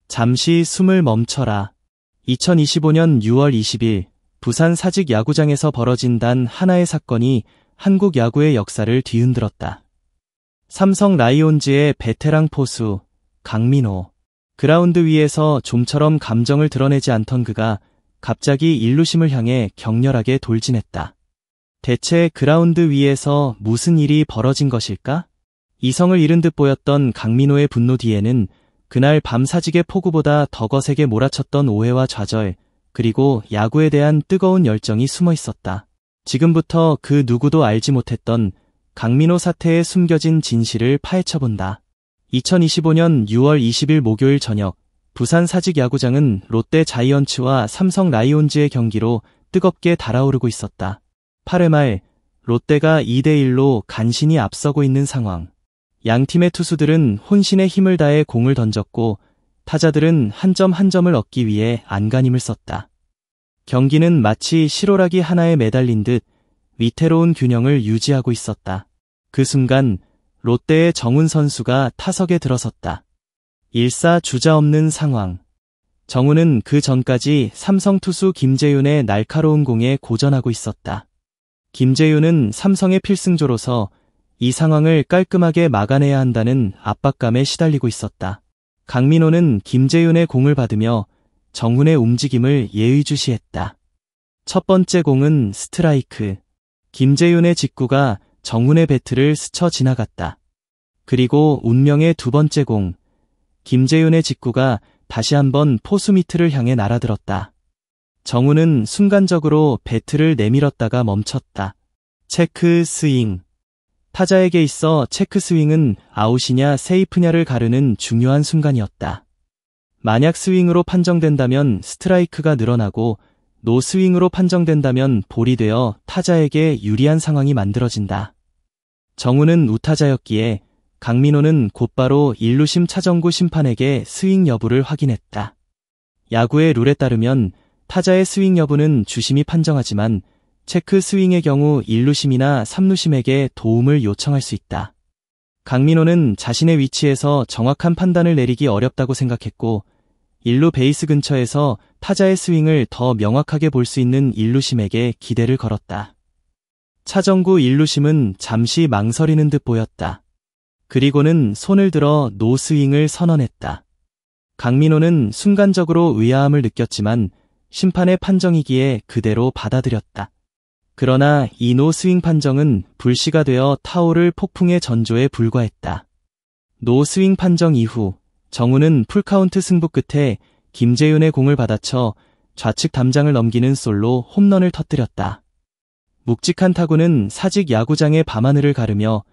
잠시 숨을 멈춰라. 2025년 6월 20일 부산 사직 야구장에서 벌어진 단 하나의 사건이 한국 야구의 역사를 뒤흔들었다. 삼성 라이온즈의 베테랑 포수 강민호. 그라운드 위에서 좀처럼 감정을 드러내지 않던 그가 갑자기 일루심을 향해 격렬하게 돌진했다. 대체 그라운드 위에서 무슨 일이 벌어진 것일까? 이성을 잃은 듯 보였던 강민호의 분노 뒤에는 그날 밤 사직의 폭우보다 더 거세게 몰아쳤던 오해와 좌절, 그리고 야구에 대한 뜨거운 열정이 숨어 있었다. 지금부터 그 누구도 알지 못했던 강민호 사태에 숨겨진 진실을 파헤쳐본다. 2025년 6월 20일 목요일 저녁, 부산 사직 야구장은 롯데 자이언츠와 삼성 라이온즈의 경기로 뜨겁게 달아오르고 있었다. 8회 말, 롯데가 2대1로 간신히 앞서고 있는 상황. 양 팀의 투수들은 혼신의 힘을 다해 공을 던졌고 타자들은 한 점 한 점을 얻기 위해 안간힘을 썼다. 경기는 마치 실오라기 하나에 매달린 듯 위태로운 균형을 유지하고 있었다. 그 순간 롯데의 정훈 선수가 타석에 들어섰다. 일사 주자없는 상황. 정훈은 그 전까지 삼성 투수 김재윤의 날카로운 공에 고전하고 있었다. 김재윤은 삼성의 필승조로서 이 상황을 깔끔하게 막아내야 한다는 압박감에 시달리고 있었다. 강민호는 김재윤의 공을 받으며 정훈의 움직임을 예의주시했다. 첫 번째 공은 스트라이크. 김재윤의 직구가 정훈의 배트를 스쳐 지나갔다. 그리고 운명의 두 번째 공. 김재윤의 직구가 다시 한번 포수 밑을 향해 날아들었다. 정훈은 순간적으로 배트를 내밀었다가 멈췄다. 체크 스윙. 타자에게 있어 체크 스윙은 아웃이냐 세이프냐를 가르는 중요한 순간이었다. 만약 스윙으로 판정된다면 스트라이크가 늘어나고 노 스윙으로 판정된다면 볼이 되어 타자에게 유리한 상황이 만들어진다. 정훈은 우타자였기에 강민호는 곧바로 일루심 차정구 심판에게 스윙 여부를 확인했다. 야구의 룰에 따르면 타자의 스윙 여부는 주심이 판정하지만 체크 스윙의 경우 1루심이나 3루심에게 도움을 요청할 수 있다. 강민호는 자신의 위치에서 정확한 판단을 내리기 어렵다고 생각했고 1루 베이스 근처에서 타자의 스윙을 더 명확하게 볼 수 있는 1루심에게 기대를 걸었다. 차정구 1루심은 잠시 망설이는 듯 보였다. 그리고는 손을 들어 노 스윙을 선언했다. 강민호는 순간적으로 의아함을 느꼈지만 심판의 판정이기에 그대로 받아들였다. 그러나 이 노 스윙 판정은 불씨가 되어 타오를 폭풍의 전조에 불과했다. 노 스윙 판정 이후 정훈은 풀카운트 승부 끝에 김재윤의 공을 받아쳐 좌측 담장을 넘기는 솔로 홈런을 터뜨렸다. 묵직한 타구는 사직 야구장의 밤하늘을 가르며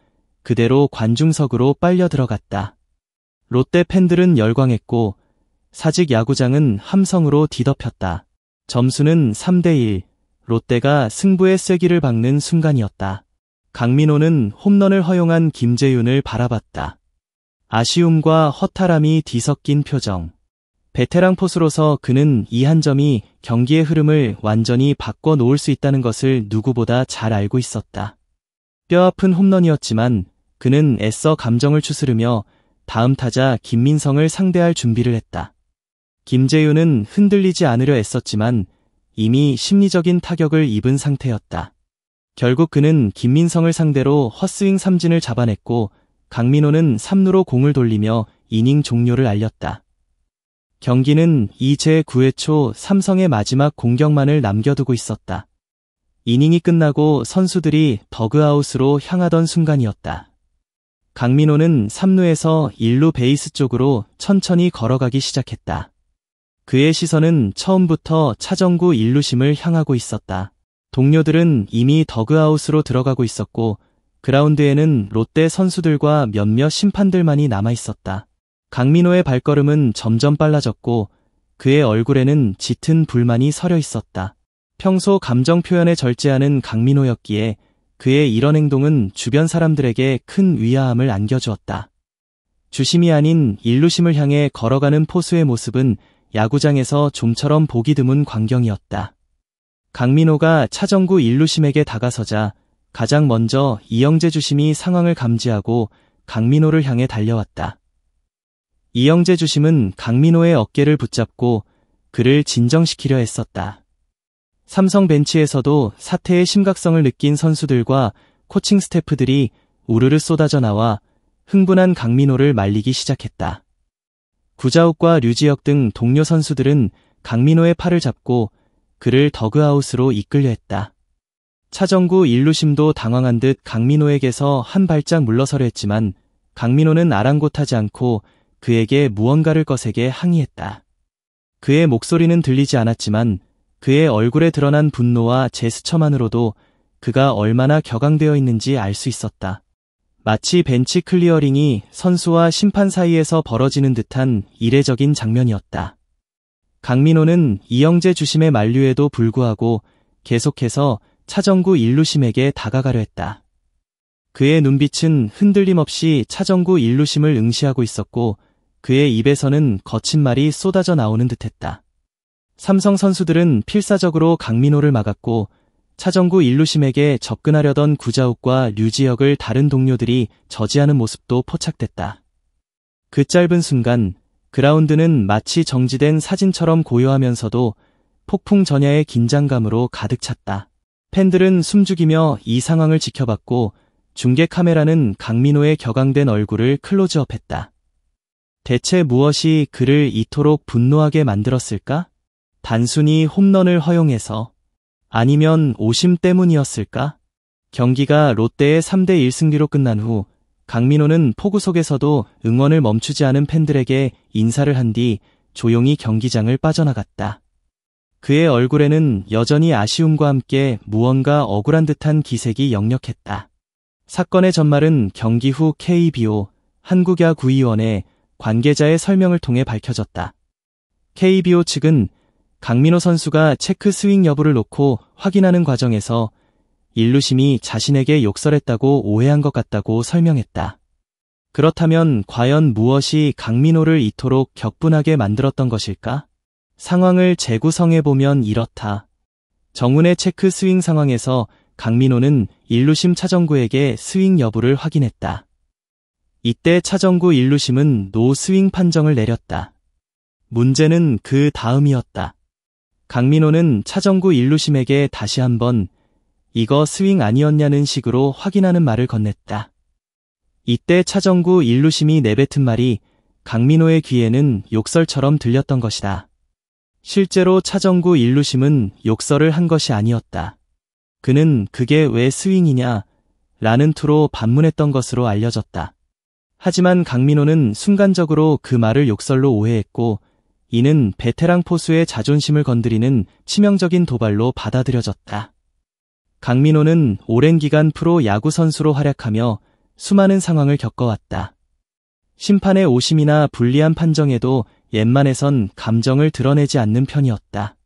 그대로 관중석으로 빨려 들어갔다. 롯데 팬들은 열광했고 사직 야구장은 함성으로 뒤덮였다. 점수는 3대1. 롯데가 승부의 쐐기를 박는 순간이었다. 강민호는 홈런을 허용한 김재윤을 바라봤다. 아쉬움과 허탈함이 뒤섞인 표정. 베테랑 포수로서 그는 이 한 점이 경기의 흐름을 완전히 바꿔놓을 수 있다는 것을 누구보다 잘 알고 있었다. 뼈아픈 홈런이었지만 그는 애써 감정을 추스르며 다음 타자 김민성을 상대할 준비를 했다. 김재윤은 흔들리지 않으려 애썼지만 이미 심리적인 타격을 입은 상태였다. 결국 그는 김민성을 상대로 헛스윙 삼진을 잡아냈고 강민호는 3루로 공을 돌리며 이닝 종료를 알렸다. 경기는 이제 9회 초 삼성의 마지막 공격만을 남겨두고 있었다. 이닝이 끝나고 선수들이 더그아웃으로 향하던 순간이었다. 강민호는 3루에서 1루 베이스 쪽으로 천천히 걸어가기 시작했다. 그의 시선은 처음부터 차정구 1루심을 향하고 있었다. 동료들은 이미 더그아웃으로 들어가고 있었고 그라운드에는 롯데 선수들과 몇몇 심판들만이 남아있었다. 강민호의 발걸음은 점점 빨라졌고 그의 얼굴에는 짙은 불만이 서려 있었다. 평소 감정 표현에 절제하는 강민호였기에 그의 이런 행동은 주변 사람들에게 큰 위화함을 안겨주었다. 주심이 아닌 1루심을 향해 걸어가는 포수의 모습은 야구장에서 좀처럼 보기 드문 광경이었다. 강민호가 차정구 1루심에게 다가서자 가장 먼저 이영재 주심이 상황을 감지하고 강민호를 향해 달려왔다. 이영재 주심은 강민호의 어깨를 붙잡고 그를 진정시키려 했었다. 삼성 벤치에서도 사태의 심각성을 느낀 선수들과 코칭 스태프들이 우르르 쏟아져 나와 흥분한 강민호를 말리기 시작했다. 구자욱과 류지혁 등 동료 선수들은 강민호의 팔을 잡고 그를 더그아웃으로 이끌려 했다. 차정구 1루심도 당황한 듯 강민호에게서 한 발짝 물러서려 했지만 강민호는 아랑곳하지 않고 그에게 무언가를 거세게 항의했다. 그의 목소리는 들리지 않았지만 그의 얼굴에 드러난 분노와 제스처만으로도 그가 얼마나 격앙되어 있는지 알 수 있었다. 마치 벤치 클리어링이 선수와 심판 사이에서 벌어지는 듯한 이례적인 장면이었다. 강민호는 이영재 주심의 만류에도 불구하고 계속해서 차정구 1루심에게 다가가려 했다. 그의 눈빛은 흔들림 없이 차정구 1루심을 응시하고 있었고 그의 입에서는 거친 말이 쏟아져 나오는 듯했다. 삼성 선수들은 필사적으로 강민호를 막았고 차정구 1루심에게 접근하려던 구자욱과 류지혁을 다른 동료들이 저지하는 모습도 포착됐다. 그 짧은 순간 그라운드는 마치 정지된 사진처럼 고요하면서도 폭풍 전야의 긴장감으로 가득 찼다. 팬들은 숨죽이며 이 상황을 지켜봤고 중계 카메라는 강민호의 격앙된 얼굴을 클로즈업했다. 대체 무엇이 그를 이토록 분노하게 만들었을까? 단순히 홈런을 허용해서, 아니면 오심 때문이었을까? 경기가 롯데의 3대1 승리로 끝난 후 강민호는 포구 속에서도 응원을 멈추지 않은 팬들에게 인사를 한 뒤 조용히 경기장을 빠져나갔다. 그의 얼굴에는 여전히 아쉬움과 함께 무언가 억울한 듯한 기색이 역력했다. 사건의 전말은 경기 후 KBO 한국야구위원회 관계자의 설명을 통해 밝혀졌다. KBO 측은 강민호 선수가 체크 스윙 여부를 놓고 확인하는 과정에서 1루심이 자신에게 욕설했다고 오해한 것 같다고 설명했다. 그렇다면 과연 무엇이 강민호를 이토록 격분하게 만들었던 것일까? 상황을 재구성해보면 이렇다. 정훈의 체크 스윙 상황에서 강민호는 1루심 차정구에게 스윙 여부를 확인했다. 이때 차정구 1루심은 노 스윙 판정을 내렸다. 문제는 그 다음이었다. 강민호는 차정구 1루심에게 다시 한번 이거 스윙 아니었냐는 식으로 확인하는 말을 건넸다. 이때 차정구 1루심이 내뱉은 말이 강민호의 귀에는 욕설처럼 들렸던 것이다. 실제로 차정구 1루심은 욕설을 한 것이 아니었다. 그는 그게 왜 스윙이냐? 라는 투로 반문했던 것으로 알려졌다. 하지만 강민호는 순간적으로 그 말을 욕설로 오해했고 이는 베테랑 포수의 자존심을 건드리는 치명적인 도발로 받아들여졌다. 강민호는 오랜 기간 프로 야구 선수로 활약하며 수많은 상황을 겪어왔다. 심판의 오심이나 불리한 판정에도 웬만해선 감정을 드러내지 않는 편이었다.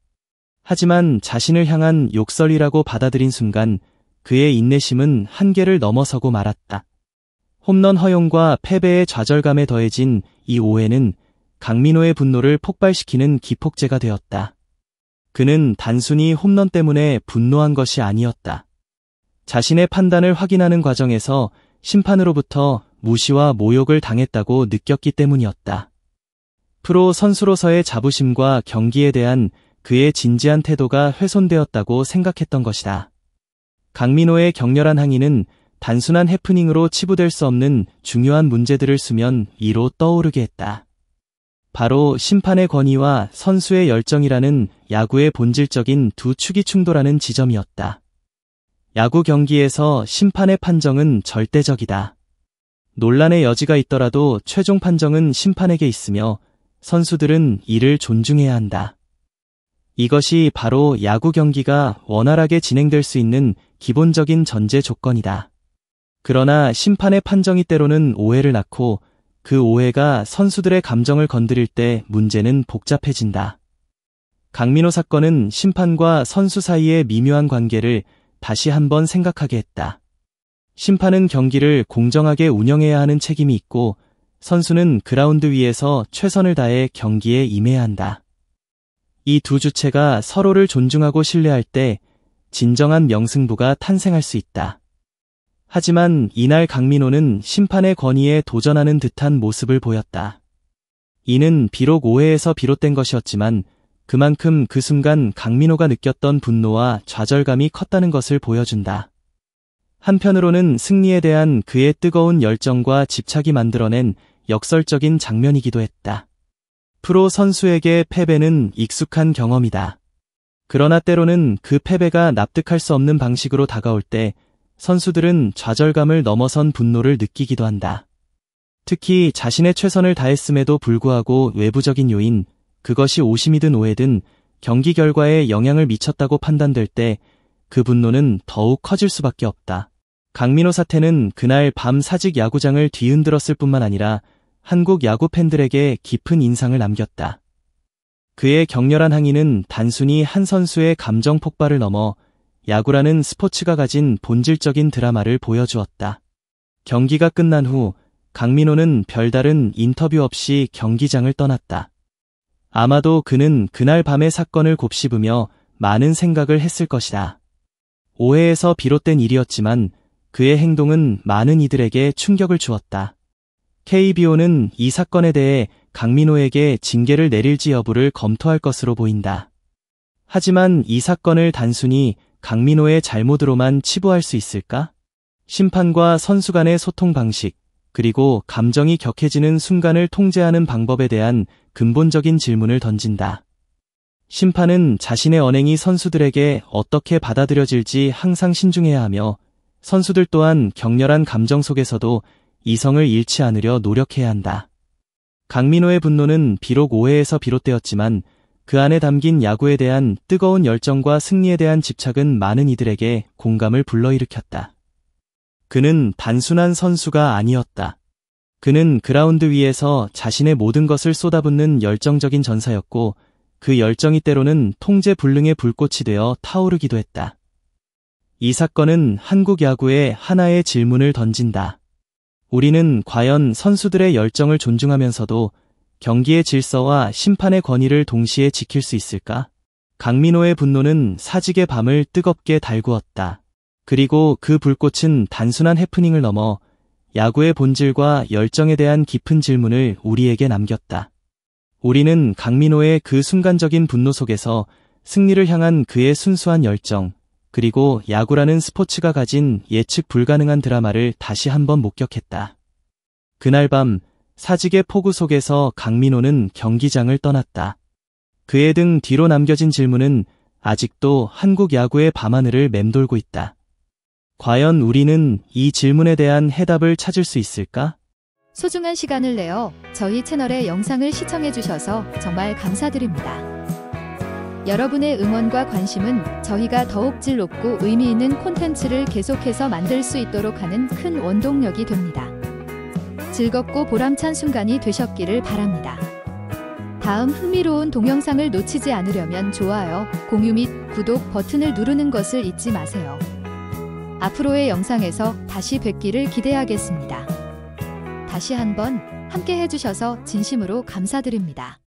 하지만 자신을 향한 욕설이라고 받아들인 순간 그의 인내심은 한계를 넘어서고 말았다. 홈런 허용과 패배의 좌절감에 더해진 이 오해는 강민호의 분노를 폭발시키는 기폭제가 되었다. 그는 단순히 홈런 때문에 분노한 것이 아니었다. 자신의 판단을 확인하는 과정에서 심판으로부터 무시와 모욕을 당했다고 느꼈기 때문이었다. 프로 선수로서의 자부심과 경기에 대한 그의 진지한 태도가 훼손되었다고 생각했던 것이다. 강민호의 격렬한 항의는 단순한 해프닝으로 치부될 수 없는 중요한 문제들을 수면 위로 떠오르게 했다. 바로 심판의 권위와 선수의 열정이라는 야구의 본질적인 두 축이 충돌하는 지점이었다. 야구 경기에서 심판의 판정은 절대적이다. 논란의 여지가 있더라도 최종 판정은 심판에게 있으며 선수들은 이를 존중해야 한다. 이것이 바로 야구 경기가 원활하게 진행될 수 있는 기본적인 전제 조건이다. 그러나 심판의 판정이 때로는 오해를 낳고 그 오해가 선수들의 감정을 건드릴 때 문제는 복잡해진다. 강민호 사건은 심판과 선수 사이의 미묘한 관계를 다시 한번 생각하게 했다. 심판은 경기를 공정하게 운영해야 하는 책임이 있고 선수는 그라운드 위에서 최선을 다해 경기에 임해야 한다. 이 두 주체가 서로를 존중하고 신뢰할 때 진정한 명승부가 탄생할 수 있다. 하지만 이날 강민호는 심판의 권위에 도전하는 듯한 모습을 보였다. 이는 비록 오해에서 비롯된 것이었지만 그만큼 그 순간 강민호가 느꼈던 분노와 좌절감이 컸다는 것을 보여준다. 한편으로는 승리에 대한 그의 뜨거운 열정과 집착이 만들어낸 역설적인 장면이기도 했다. 프로 선수에게 패배는 익숙한 경험이다. 그러나 때로는 그 패배가 납득할 수 없는 방식으로 다가올 때 선수들은 좌절감을 넘어선 분노를 느끼기도 한다. 특히 자신의 최선을 다했음에도 불구하고 외부적인 요인, 그것이 오심이든 오해든 경기 결과에 영향을 미쳤다고 판단될 때 그 분노는 더욱 커질 수밖에 없다. 강민호 사태는 그날 밤 사직 야구장을 뒤흔들었을 뿐만 아니라 한국 야구 팬들에게 깊은 인상을 남겼다. 그의 격렬한 항의는 단순히 한 선수의 감정 폭발을 넘어 야구라는 스포츠가 가진 본질적인 드라마를 보여주었다. 경기가 끝난 후 강민호는 별다른 인터뷰 없이 경기장을 떠났다. 아마도 그는 그날 밤의 사건을 곱씹으며 많은 생각을 했을 것이다. 오해에서 비롯된 일이었지만 그의 행동은 많은 이들에게 충격을 주었다. KBO는 이 사건에 대해 강민호에게 징계를 내릴지 여부를 검토할 것으로 보인다. 하지만 이 사건을 단순히 강민호의 잘못으로만 치부할 수 있을까? 심판과 선수 간의 소통 방식, 그리고 감정이 격해지는 순간을 통제하는 방법에 대한 근본적인 질문을 던진다. 심판은 자신의 언행이 선수들에게 어떻게 받아들여질지 항상 신중해야 하며 선수들 또한 격렬한 감정 속에서도 이성을 잃지 않으려 노력해야 한다. 강민호의 분노는 비록 오해에서 비롯되었지만 그 안에 담긴 야구에 대한 뜨거운 열정과 승리에 대한 집착은 많은 이들에게 공감을 불러일으켰다. 그는 단순한 선수가 아니었다. 그는 그라운드 위에서 자신의 모든 것을 쏟아붓는 열정적인 전사였고 그 열정이 때로는 통제불능의 불꽃이 되어 타오르기도 했다. 이 사건은 한국 야구에 하나의 질문을 던진다. 우리는 과연 선수들의 열정을 존중하면서도 경기의 질서와 심판의 권위를 동시에 지킬 수 있을까? 강민호의 분노는 사직의 밤을 뜨겁게 달구었다. 그리고 그 불꽃은 단순한 해프닝을 넘어 야구의 본질과 열정에 대한 깊은 질문을 우리에게 남겼다. 우리는 강민호의 그 순간적인 분노 속에서 승리를 향한 그의 순수한 열정, 그리고 야구라는 스포츠가 가진 예측 불가능한 드라마를 다시 한번 목격했다. 그날 밤 사직의 폭우 속에서 강민호는 경기장을 떠났다. 그의 등 뒤로 남겨진 질문은 아직도 한국 야구의 밤하늘을 맴돌고 있다. 과연 우리는 이 질문에 대한 해답을 찾을 수 있을까? 소중한 시간을 내어 저희 채널의 영상을 시청해주셔서 정말 감사드립니다. 여러분의 응원과 관심은 저희가 더욱 질 높고 의미 있는 콘텐츠를 계속해서 만들 수 있도록 하는 큰 원동력이 됩니다. 즐겁고 보람찬 순간이 되셨기를 바랍니다. 다음 흥미로운 동영상을 놓치지 않으려면 좋아요, 공유 및 구독 버튼을 누르는 것을 잊지 마세요. 앞으로의 영상에서 다시 뵙기를 기대하겠습니다. 다시 한번 함께 해주셔서 진심으로 감사드립니다.